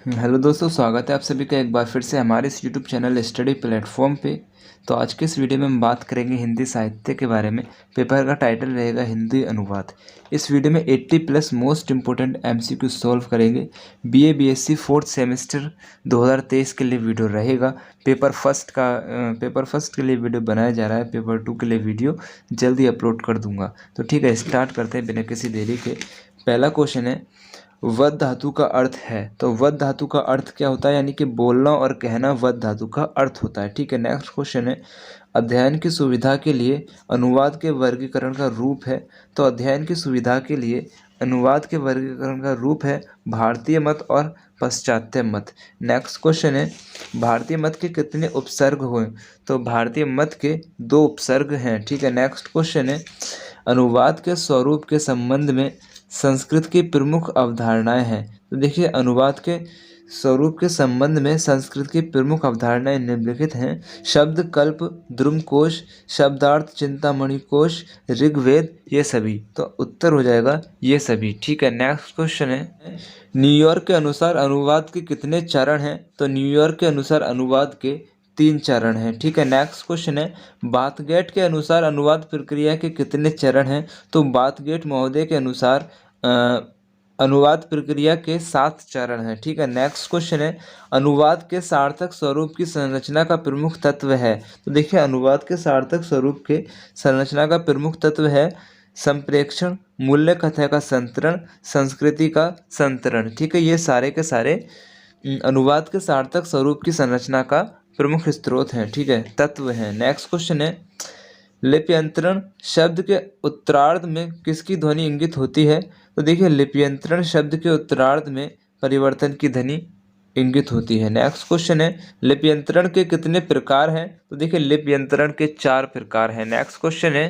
Hello दोस्तों, स्वागत है आप सभी का एक बार फिर से हमारे इस यूट्यूब चैनल स्टडी प्लेटफॉर्म पे। तो आज के इस वीडियो में हम बात करेंगे हिंदी साहित्य के बारे में। पेपर का टाइटल रहेगा हिंदी अनुवाद। इस वीडियो में 80 plus most important MCQ solve करेंगे। बीए बीएससी फोर्थ सेमेस्टर 2023 के लिए वीडियो रहेगा। पेपर फर्स्ट के लिए वीडियो बनाया जा रहा है। पेपर 2 के लिए वीडियो जल्दी अपलोड कर दूंगा। तो ठीक है, स्टार्ट करते हैं बिना किसी देरी के। पहला क्वेश्चन है, वद धातु का अर्थ है। तो वद धातु का अर्थ क्या होता है, यानी कि बोलना और कहना वद धातु का अर्थ होता है। ठीक है, नेक्स्ट क्वेश्चन है, अध्ययन की सुविधा के लिए अनुवाद के वर्गीकरण का रूप है। तो अध्ययन की सुविधा के लिए अनुवाद के वर्गीकरण का रूप है भारतीय मत और पाश्चात्य मत। नेक्स्ट क्वेश्चन है, भारतीय मत के कितने उपसर्ग हुए। तो भारतीय मत के 2 उपसर्ग हैं। ठीक है, नेक्स्ट क्वेश्चन है, अनुवाद के स्वरूप के संबंध में संस्कृत की प्रमुख अवधारणाएं हैं। तो देखिए, अनुवाद के स्वरूप के संबंध में संस्कृत की प्रमुख अवधारणाएं निम्नलिखित हैं। शब्द कल्प, द्रुमकोश, शब्दार्थ चिंतामणि कोश, ऋग्वेद, ये सभी। तो उत्तर हो जाएगा ये सभी। ठीक है, नेक्स्ट क्वेश्चन है, न्यूयॉर्क के अनुसार अनुवाद के कितने चरण हैं। तो न्यूयॉर्क के अनुसार अनुवाद के 3 चरण हैं। ठीक है, नेक्स्ट क्वेश्चन है, बाथगेट के अनुसार अनुवाद प्रक्रिया के कितने चरण हैं। तो बाथगेट महोदय के अनुसार अनुवाद प्रक्रिया के 7 चरण हैं। ठीक है, नेक्स्ट क्वेश्चन है, अनुवाद के सार्थक स्वरूप की संरचना का प्रमुख तत्व है। तो देखिए, अनुवाद के सार्थक स्वरूप के संरचना का प्रमुख तत्व है संप्रेक्षण, मूल्य कथन का संतरण, संस्कृति का संतरण। ठीक है, ये सारे के सारे अनुवाद के सार्थक स्वरूप की संरचना का प्रमुख स्रोत हैं। ठीक है, तत्व हैं। नेक्स्ट क्वेश्चन है, लिप्यंतरण शब्द के उत्तरार्ध में किसकी ध्वनि इंगित होती है। तो देखिए, लिप्यंतरण शब्द के उत्तरार्ध में परिवर्तन की ध्वनि इंगित होती है। नेक्स्ट क्वेश्चन है, लिप्यंतरण के कितने प्रकार हैं। तो देखिए, लिप्यंतरण के 4 प्रकार हैं। नेक्स्ट क्वेश्चन है,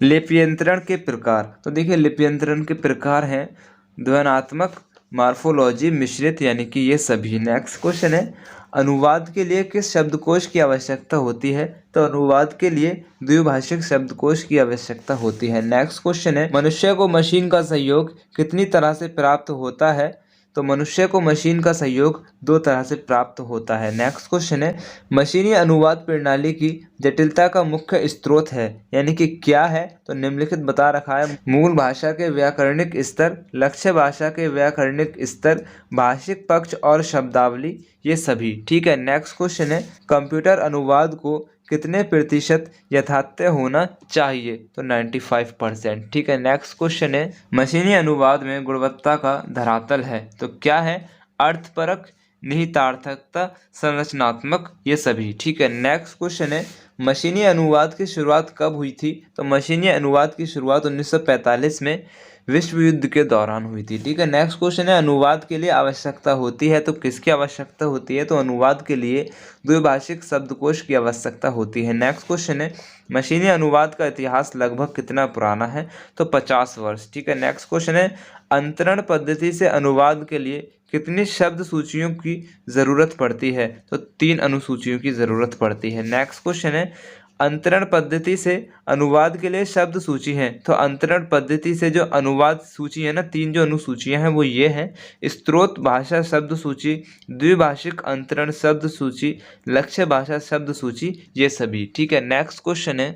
लिप्यंतरण के प्रकार। तो देखिए, लिप्यंतरण के प्रकार हैं ध्वन्यात्मक, मार्फोलॉजी, मिश्रित, यानी कि ये सभी। नेक्स्ट क्वेश्चन है, अनुवाद के लिए किस शब्दकोश की आवश्यकता होती है। तो अनुवाद के लिए द्विभाषिक शब्दकोश की आवश्यकता होती है। नेक्स्ट क्वेश्चन है, मनुष्य को मशीन का सहयोग कितनी तरह से प्राप्त होता है। तो मनुष्य को मशीन का सहयोग 2 तरह से प्राप्त होता है। नेक्स्ट क्वेश्चन है, मशीनी अनुवाद प्रणाली की जटिलता का मुख्य स्रोत है, यानी कि क्या है। तो निम्नलिखित बता रखा है, मूल भाषा के व्याकरणिक स्तर, लक्ष्य भाषा के व्याकरणिक स्तर, भाषिक पक्ष और शब्दावली, ये सभी। ठीक है, नेक्स्ट क्वेश्चन है, कंप्यूटर अनुवाद को कितने प्रतिशत यथार्थ होना चाहिए। तो 95%। ठीक है, नेक्स्ट क्वेश्चन है, मशीनी अनुवाद में गुणवत्ता का धरातल है। तो क्या है, अर्थपरक, निहितार्थकता, संरचनात्मक, ये सभी। ठीक है, नेक्स्ट क्वेश्चन है, मशीनी अनुवाद की शुरुआत कब हुई थी। तो मशीनी अनुवाद की शुरुआत 1945 में विश्व युद्ध के दौरान हुई थी। ठीक है, नेक्स्ट क्वेश्चन है, अनुवाद के लिए आवश्यकता होती है। तो किसकी आवश्यकता होती है। तो अनुवाद के लिए द्विभाषिक शब्दकोश की आवश्यकता होती है। नेक्स्ट क्वेश्चन है, मशीनी अनुवाद का इतिहास लगभग कितना पुराना है। तो 50 वर्ष। ठीक है, नेक्स्ट क्वेश्चन है, अंतरण पद्धति से अनुवाद के लिए कितनी शब्द सूचियों की ज़रूरत पड़ती है। तो 3 अनुसूचियों की ज़रूरत पड़ती है। नेक्स्ट क्वेश्चन है, अंतरण पद्धति से अनुवाद के लिए शब्द सूची है। तो अंतरण पद्धति से जो अनुवाद सूची है ना, 3 जो अनुसूचियां हैं वो ये हैं, स्त्रोत भाषा शब्द सूची, द्विभाषिक अंतरण शब्द सूची, लक्ष्य भाषा शब्द सूची, ये सभी। ठीक है, नेक्स्ट क्वेश्चन है,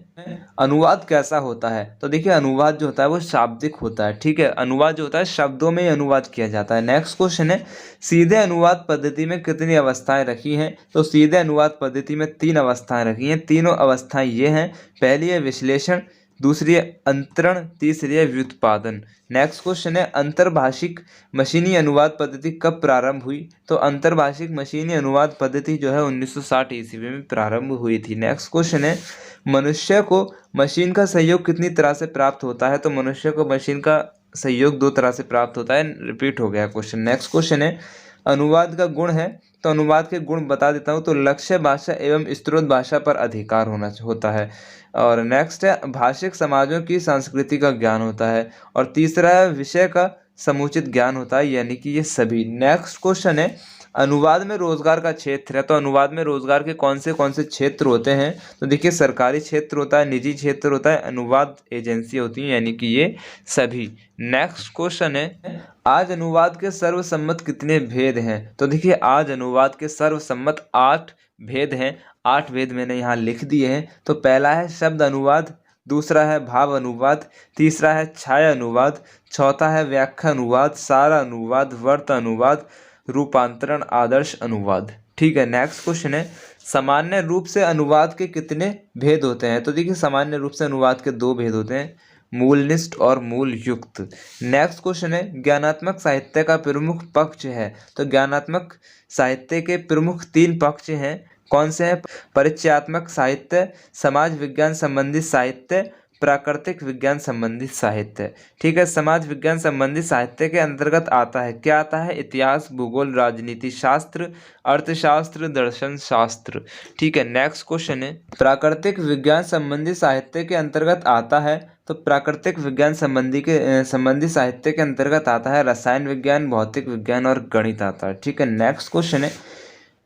अनुवाद कैसा होता है। तो देखिए, अनुवाद जो होता है वो शाब्दिक होता है। ठीक है, अनुवाद जो होता है शब्दों में ही अनुवाद किया जाता है। नेक्स्ट क्वेश्चन है, सीधे अनुवाद पद्धति में कितनी अवस्थाएं रखी हैं। तो सीधे अनुवाद पद्धति में 3 अवस्थाएं रखी हैं। तीनों अवस्थाएं ये हैं, पहली है विश्लेषण, दूसरी है अंतरण, तीसरी है व्युत्पादन। नेक्स्ट क्वेश्चन है, अंतर्भाषिक मशीनी अनुवाद पद्धति कब प्रारंभ हुई। तो अंतर्भाषिक मशीनी अनुवाद पद्धति जो है 1960 ईस्वी में प्रारंभ हुई थी। नेक्स्ट क्वेश्चन है, मनुष्य को मशीन का सहयोग कितनी तरह से प्राप्त होता है। तो मनुष्य को मशीन का सहयोग 2 तरह से प्राप्त होता है। रिपीट हो गया क्वेश्चन। नेक्स्ट क्वेश्चन है, अनुवाद का गुण है। तो अनुवाद के गुण बता देता हूँ। तो लक्ष्य भाषा एवं स्त्रोत भाषा पर अधिकार होता है। और नेक्स्ट है, भाषिक समाजों की संस्कृति का ज्ञान होता है। और तीसरा है, विषय का समुचित ज्ञान होता है, यानी कि ये सभी। नेक्स्ट क्वेश्चन है, अनुवाद में रोजगार का क्षेत्र है, तो अनुवाद में रोजगार के कौन से क्षेत्र होते हैं? तो देखिए सरकारी क्षेत्र होता है, निजी क्षेत्र होता है, अनुवाद एजेंसी होती है, यानी कि ये सभी। नेक्स्ट क्वेश्चन है, आज अनुवाद के सर्वसम्मत कितने भेद हैं? तो देखिए आज अनुवाद के सर्वसम्मत 8 भेद हैं। 8 भेद मैंने यहाँ लिख दिए हैं। तो पहला है शब्द अनुवाद, दूसरा है भाव अनुवाद, तीसरा है छाया अनुवाद, चौथा है व्याख्या अनुवाद, सार अनुवाद, वर्त अनुवाद, रूपांतरण, आदर्श अनुवाद। ठीक है, नेक्स्ट क्वेश्चन है, सामान्य रूप से अनुवाद के कितने भेद होते हैं? तो देखिए सामान्य रूप से अनुवाद के 2 भेद होते हैं, मूलनिष्ठ और मूल युक्त। नेक्स्ट क्वेश्चन है, ज्ञानात्मक साहित्य का प्रमुख पक्ष है? तो ज्ञानात्मक साहित्य के प्रमुख 3 पक्ष हैं, कौन से हैं? परिचयात्मक साहित्य, समाज विज्ञान संबंधी साहित्य, प्राकृतिक विज्ञान संबंधी साहित्य। ठीक है, समाज विज्ञान संबंधी साहित्य के अंतर्गत आता है, क्या आता है? इतिहास, भूगोल, राजनीति शास्त्र, अर्थशास्त्र, दर्शन शास्त्र। ठीक है, नेक्स्ट क्वेश्चन है, प्राकृतिक विज्ञान संबंधी साहित्य के अंतर्गत आता है? तो प्राकृतिक विज्ञान संबंधी साहित्य के अंतर्गत आता है रसायन विज्ञान, भौतिक विज्ञान और गणित आता है। ठीक है, नेक्स्ट क्वेश्चन है,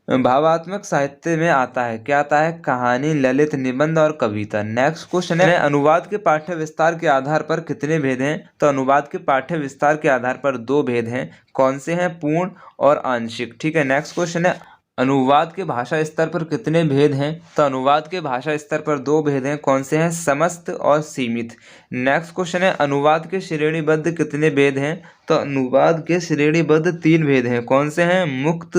भावात्मक साहित्य में आता है, क्या आता है? कहानी, ललित, निबंध और कविता। नेक्स्ट क्वेश्चन है, अनुवाद के पाठ्य विस्तार के आधार पर कितने भेद हैं? तो अनुवाद के पाठ्य विस्तार के आधार पर 2 भेद हैं, कौन से हैं? पूर्ण और आंशिक। ठीक है, नेक्स्ट क्वेश्चन है, अनुवाद के भाषा स्तर पर कितने भेद हैं? तो अनुवाद के भाषा स्तर पर 2 भेद हैं, कौन से हैं? समस्त और सीमित। नेक्स्ट क्वेश्चन है, अनुवाद के श्रेणीबद्ध कितने भेद हैं? तो अनुवाद के श्रेणीबद्ध 3 भेद हैं, कौन से हैं? मुक्त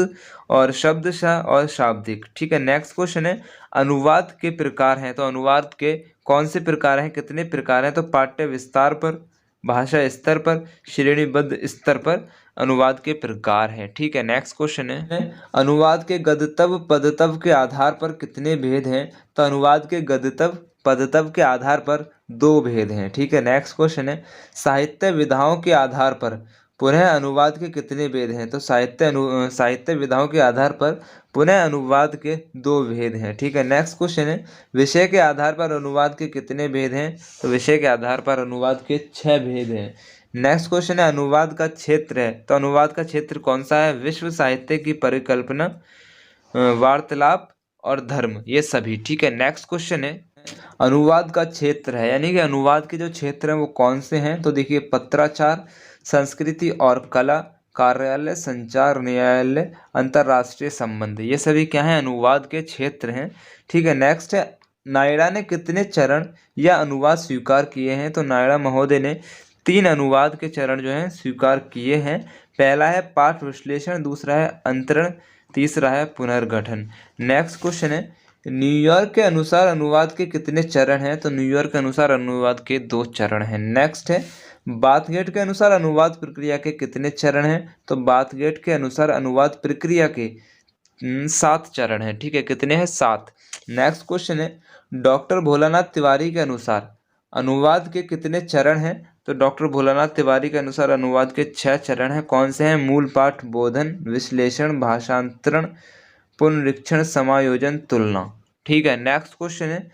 और शब्दशः और शाब्दिक। ठीक है, नेक्स्ट क्वेश्चन है, अनुवाद के प्रकार हैं? तो अनुवाद के कौन से प्रकार हैं, कितने प्रकार हैं? तो पाठ्य विस्तार पर, भाषा स्तर पर, श्रेणीबद्ध स्तर पर अनुवाद के प्रकार हैं। ठीक है, नेक्स्ट क्वेश्चन है, अनुवाद के गद्यतव पदतव के आधार पर कितने भेद हैं? तो अनुवाद के गद्यतव पदतव के आधार पर 2 भेद हैं। ठीक है, नेक्स्ट क्वेश्चन है, साहित्य विधाओं के आधार पर पुनः अनुवाद के कितने भेद हैं? तो साहित्य विधाओं के आधार पर पुनः अनुवाद के 2 भेद हैं। ठीक है, नेक्स्ट क्वेश्चन है, विषय के आधार पर अनुवाद के कितने भेद हैं? तो विषय के आधार पर अनुवाद के 6 भेद हैं। नेक्स्ट क्वेश्चन है, अनुवाद का क्षेत्र है? तो अनुवाद का क्षेत्र कौन सा है? विश्व साहित्य की परिकल्पना, वार्तालाप और धर्म, ये सभी। ठीक है, नेक्स्ट क्वेश्चन है, अनुवाद का क्षेत्र है, यानी कि अनुवाद के जो क्षेत्र हैं वो कौन से हैं? तो देखिए पत्राचार, संस्कृति और कला, कार्यालय, संचार, न्यायालय, अंतर्राष्ट्रीय संबंध, ये सभी क्या हैं? अनुवाद के क्षेत्र हैं। ठीक है, नेक्स्ट है, नायडा ने कितने चरण या अनुवाद स्वीकार किए हैं? तो नायडा महोदय ने 3 अनुवाद के चरण जो हैं स्वीकार किए हैं। पहला है पाठ विश्लेषण, दूसरा है अंतरण, तीसरा है पुनर्गठन। नेक्स्ट क्वेश्चन है, न्यूयॉर्क के अनुसार अनुवाद के कितने चरण हैं? तो न्यूयॉर्क के अनुसार अनुवाद के 2 चरण हैं। नेक्स्ट है, बाथगेट के अनुसार अनुवाद प्रक्रिया के कितने चरण हैं? तो बाथगेट के अनुसार अनुवाद प्रक्रिया के 7 चरण हैं। ठीक है, कितने हैं? 7। नेक्स्ट क्वेश्चन है, डॉक्टर भोलानाथ तिवारी के अनुसार अनुवाद के कितने चरण हैं? तो डॉक्टर भोलानाथ तिवारी के अनुसार अनुवाद के 6 चरण हैं, कौन से हैं? मूल पाठ, बोधन, विश्लेषण, भाषांतरण, पुनरीक्षण, समायोजन, तुलना। ठीक है, नेक्स्ट क्वेश्चन है,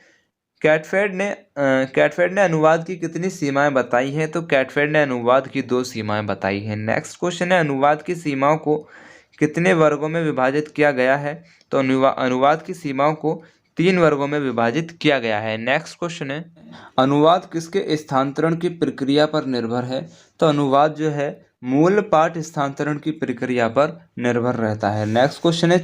कैटफेड ने अनुवाद की कितनी सीमाएं बताई हैं? तो कैटफेड ने अनुवाद की 2 सीमाएं बताई हैं। नेक्स्ट क्वेश्चन है, अनुवाद की सीमाओं को कितने वर्गों में विभाजित किया गया है? तो अनुवाद की सीमाओं को 3 वर्गों में विभाजित किया गया है। नेक्स्ट क्वेश्चन है, अनुवाद किसके स्थानांतरण की प्रक्रिया पर निर्भर है? तो अनुवाद जो है मूल पाठ स्थानांतरण की प्रक्रिया पर निर्भर रहता है। नेक्स्ट क्वेश्चन है,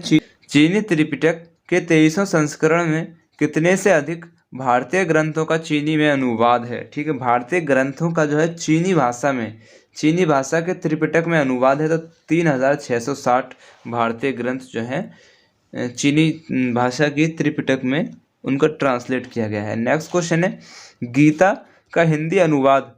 चीनी त्रिपिटक के 23वें संस्करण में कितने से अधिक भारतीय ग्रंथों का चीनी में अनुवाद है? ठीक है, भारतीय ग्रंथों का जो है चीनी भाषा के त्रिपिटक में अनुवाद है, तो 3660 भारतीय ग्रंथ जो हैं चीनी भाषा की त्रिपिटक में उनको ट्रांसलेट किया गया है। नेक्स्ट क्वेश्चन है, गीता का हिंदी अनुवाद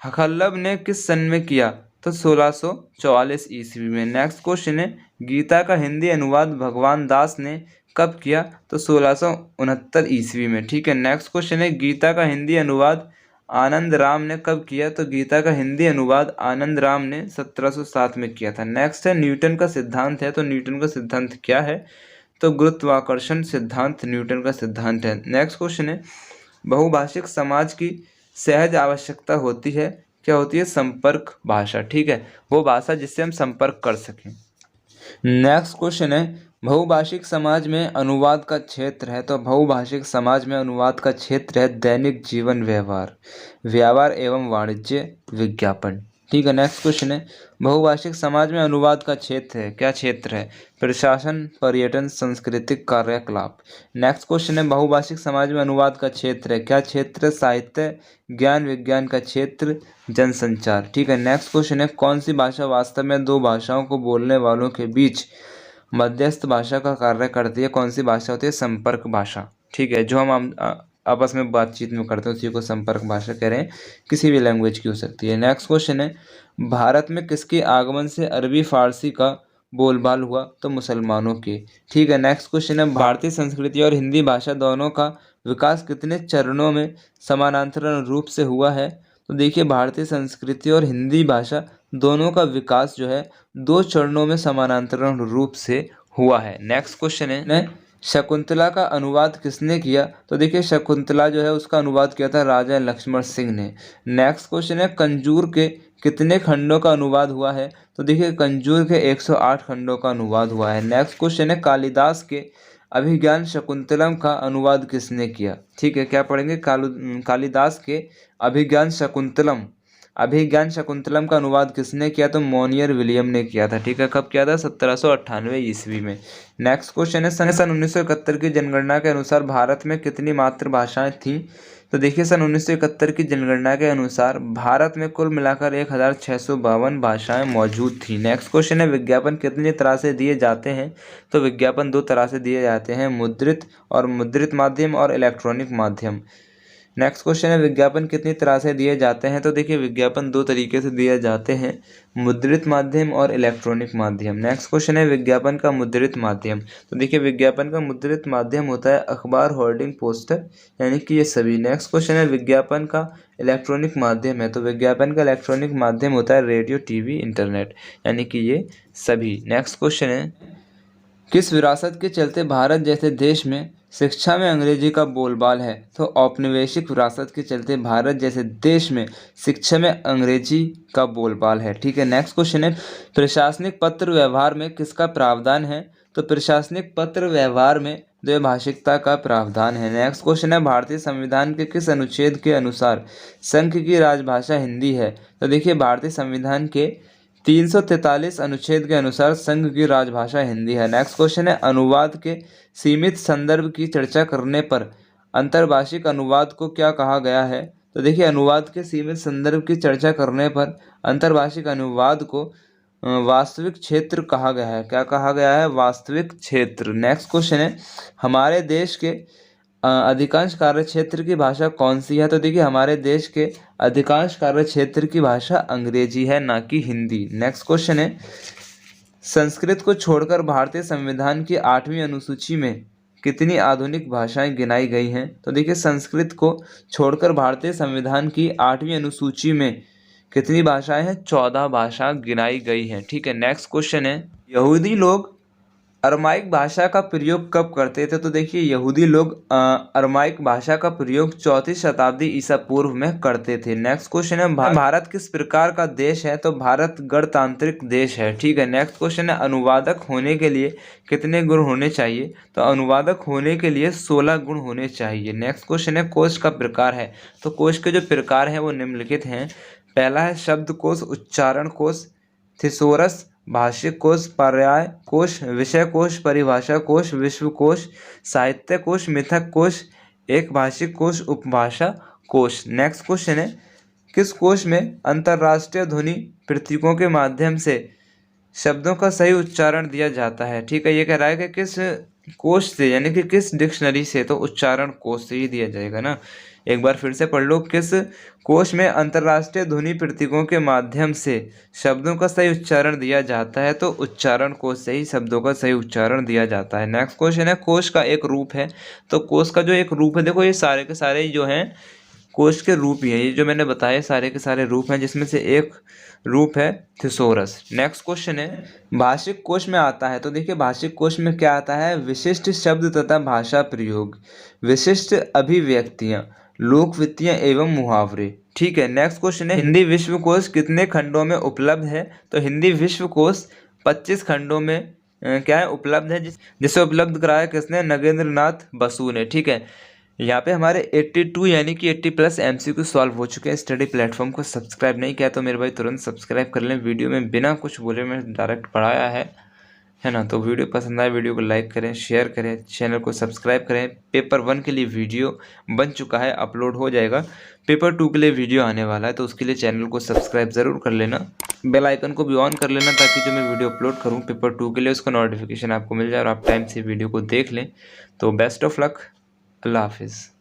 हखल्लब ने किस सन में किया? तो 1644 ईस्वी में। नेक्स्ट क्वेश्चन है, गीता का हिंदी अनुवाद भगवान दास ने कब किया? तो 1669 ईस्वी में। ठीक है, नेक्स्ट क्वेश्चन है, गीता का हिंदी अनुवाद आनंद राम ने कब किया? तो गीता का हिंदी अनुवाद आनंद राम ने 1707 में किया था। नेक्स्ट है, न्यूटन का सिद्धांत है, तो न्यूटन का सिद्धांत क्या है? तो गुरुत्वाकर्षण सिद्धांत न्यूटन का सिद्धांत है। नेक्स्ट क्वेश्चन है, बहुभाषिक समाज की सहज आवश्यकता होती है, क्या होती है? संपर्क भाषा। ठीक है, वो भाषा जिससे हम संपर्क कर सकें। नेक्स्ट क्वेश्चन है बहुभाषिक समाज में अनुवाद का क्षेत्र है, तो बहुभाषिक समाज में अनुवाद का क्षेत्र है दैनिक जीवन व्यवहार, व्यापार एवं वाणिज्य, विज्ञापन। ठीक है, नेक्स्ट क्वेश्चन है बहुभाषिक समाज में अनुवाद का क्षेत्र है, क्या क्षेत्र है? प्रशासन, पर्यटन, सांस्कृतिक कार्यकलाप। नेक्स्ट क्वेश्चन है बहुभाषिक समाज में अनुवाद का क्षेत्र है, क्या क्षेत्र? साहित्य, ज्ञान विज्ञान का क्षेत्र, जनसंचार। ठीक है, नेक्स्ट क्वेश्चन है कौन सी भाषा वास्तव में दो भाषाओं को बोलने वालों के बीच मध्यस्थ भाषा का कार्य करती है? कौन सी भाषा होती है? संपर्क भाषा। ठीक है, जो हम आपस में बातचीत में करते हैं उसी को संपर्क भाषा कह रहे हैं, किसी भी लैंग्वेज की हो सकती है। नेक्स्ट क्वेश्चन है भारत में किसके आगमन से अरबी फारसी का बोलबाल हुआ? तो मुसलमानों के। ठीक है, नेक्स्ट क्वेश्चन है भारतीय संस्कृति और हिंदी भाषा दोनों का विकास कितने चरणों में समानांतर रूप से हुआ है? तो देखिए भारतीय संस्कृति और हिंदी भाषा दोनों का विकास जो है 2 चरणों में समानांतर रूप से हुआ है। नेक्स्ट क्वेश्चन है शकुंतला का अनुवाद किसने किया? तो देखिए शकुंतला जो है उसका अनुवाद किया था राजा लक्ष्मण सिंह ने। नेक्स्ट क्वेश्चन है कंजूर के कितने खंडों का अनुवाद हुआ है? तो देखिए कंजूर के 108 खंडों का अनुवाद हुआ है। नेक्स्ट क्वेश्चन है कालिदास के अभिज्ञान शकुंतलम का अनुवाद किसने किया? ठीक है, क्या पढ़ेंगे? कालिदास के अभिज्ञान शकुंतलम का अनुवाद किसने किया? तो मोनियर विलियम ने किया था। ठीक है, कब किया था? 1798 ईस्वी में। नेक्स्ट क्वेश्चन है सन 1971 की जनगणना के अनुसार भारत में कितनी मातृभाषाएं थीं? तो देखिए सन 1971 की जनगणना के अनुसार भारत में कुल मिलाकर 1652 भाषाएं मौजूद थी। नेक्स्ट क्वेश्चन है विज्ञापन कितनी तरह से दिए जाते हैं? तो विज्ञापन 2 तरह से दिए जाते हैं, मुद्रित माध्यम और इलेक्ट्रॉनिक माध्यम। नेक्स्ट क्वेश्चन है विज्ञापन कितनी तरह से दिए जाते हैं? तो देखिए विज्ञापन 2 तरीके से दिए जाते हैं, मुद्रित माध्यम और इलेक्ट्रॉनिक माध्यम। नेक्स्ट क्वेश्चन है विज्ञापन का मुद्रित माध्यम। तो देखिए विज्ञापन का मुद्रित माध्यम होता है अखबार, होर्डिंग, पोस्टर, यानी कि ये सभी। नेक्स्ट क्वेश्चन है विज्ञापन का इलेक्ट्रॉनिक माध्यम है, तो विज्ञापन का इलेक्ट्रॉनिक माध्यम होता है रेडियो, टीवी, इंटरनेट, यानी कि ये सभी। नेक्स्ट क्वेश्चन है किस विरासत के चलते भारत जैसे देश में शिक्षा में अंग्रेजी का बोलबाल है? तो औपनिवेशिक विरासत के चलते भारत जैसे देश में शिक्षा में अंग्रेजी का बोलबाल है। ठीक है, नेक्स्ट क्वेश्चन है प्रशासनिक पत्र व्यवहार में किसका प्रावधान है? तो प्रशासनिक पत्र व्यवहार में द्विभाषिकता का प्रावधान है। नेक्स्ट क्वेश्चन है भारतीय संविधान के किस अनुच्छेद के अनुसार संघ की राजभाषा हिंदी है? तो देखिए भारतीय संविधान के 343 अनुच्छेद के अनुसार संघ की राजभाषा हिंदी है। नेक्स्ट क्वेश्चन है अनुवाद के सीमित संदर्भ की चर्चा करने पर अंतर्भाषिक अनुवाद को क्या कहा गया है? तो देखिए अनुवाद के सीमित संदर्भ की चर्चा करने पर अंतर्भाषिक अनुवाद को वास्तविक क्षेत्र कहा गया है। क्या कहा गया है? वास्तविक क्षेत्र। नेक्स्ट क्वेश्चन है हमारे देश के अधिकांश कार्य क्षेत्र की भाषा कौन सी है? तो देखिए हमारे देश के अधिकांश कार्य क्षेत्र की भाषा अंग्रेजी है, ना कि हिंदी। नेक्स्ट क्वेश्चन है संस्कृत को छोड़कर भारतीय संविधान की 8वीं अनुसूची में कितनी आधुनिक भाषाएं गिनाई गई हैं? तो देखिए संस्कृत को छोड़कर भारतीय संविधान की 8वीं अनुसूची में कितनी भाषाएं हैं? 14 भाषा गिनाई गई हैं। ठीक है, नेक्स्ट क्वेश्चन है यहूदी लोग अरमाइक भाषा का प्रयोग कब करते थे? तो देखिए यहूदी लोग अरमाइक भाषा का प्रयोग 4वीं शताब्दी ईसा पूर्व में करते थे। नेक्स्ट क्वेश्चन है भारत किस प्रकार का देश है? तो भारत गणतांत्रिक देश है। ठीक है, नेक्स्ट क्वेश्चन है अनुवादक होने के लिए कितने गुण होने चाहिए? तो अनुवादक होने के लिए 16 गुण होने चाहिए। नेक्स्ट क्वेश्चन है कोश का प्रकार है? तो कोश के जो प्रकार हैं वो निम्नलिखित हैं। पहला है शब्दकोश, उच्चारण कोश, थिसोरस, भाष्यिक कोश, पर्याय कोश, विषय कोश, परिभाषा कोश, विश्वकोश, साहित्य कोश, मिथक कोश, एक भाषिक कोश, उपभाषा कोश। नेक्स्ट क्वेश्चन है किस कोश में अंतर्राष्ट्रीय ध्वनि प्रतीकों के माध्यम से शब्दों का सही उच्चारण दिया जाता है? ठीक है, ये कह रहा है कि किस कोश से, यानी कि किस डिक्शनरी से, तो उच्चारण कोश से ही दिया जाएगा ना। एक बार फिर से पढ़ लो, किस कोश में अंतर्राष्ट्रीय ध्वनि प्रतीकों के माध्यम से शब्दों का सही उच्चारण दिया जाता है? तो उच्चारण कोश से ही शब्दों का सही उच्चारण दिया जाता है। नेक्स्ट क्वेश्चन है कोश का एक रूप है? तो कोश का जो एक रूप है, देखो ये सारे के सारे जो हैं कोश के रूप ही हैं, ये जो मैंने बताए सारे के सारे रूप हैं, जिसमें से एक रूप है थिसोरस। नेक्स्ट क्वेश्चन है भाषिक कोश में आता है? तो देखिए भाषिक कोश में क्या आता है? विशिष्ट शब्द तथा भाषा प्रयोग, विशिष्ट अभिव्यक्तियां, लोकवित्तियां एवं मुहावरे। ठीक है, नेक्स्ट क्वेश्चन है हिंदी विश्वकोश कितने खंडों में उपलब्ध है? तो हिंदी विश्वकोश 25 खंडों में क्या है उपलब्ध है, जिसे उपलब्ध कराया किसने, नगेंद्र नाथ बसु ने। ठीक है, यहाँ पे हमारे 82 यानी कि 80+ MCQ सॉल्व हो चुके हैं। स्टडी प्लेटफॉर्म को सब्सक्राइब नहीं किया तो मेरे भाई तुरंत सब्सक्राइब कर लें। वीडियो में बिना कुछ बोले मैं डायरेक्ट पढ़ाया है ना। तो वीडियो पसंद आए वीडियो को लाइक करें, शेयर करें, चैनल को सब्सक्राइब करें। पेपर 1 के लिए वीडियो बन चुका है, अपलोड हो जाएगा। पेपर 2 के लिए वीडियो आने वाला है, तो उसके लिए चैनल को सब्सक्राइब ज़रूर कर लेना, बेल आइकन को भी ऑन कर लेना, ताकि जो मैं वीडियो अपलोड करूँ पेपर 2 के लिए उसका नोटिफिकेशन आपको मिल जाए और आप टाइम से वीडियो को देख लें। तो बेस्ट ऑफ लक, अल्लाह हाफिज़।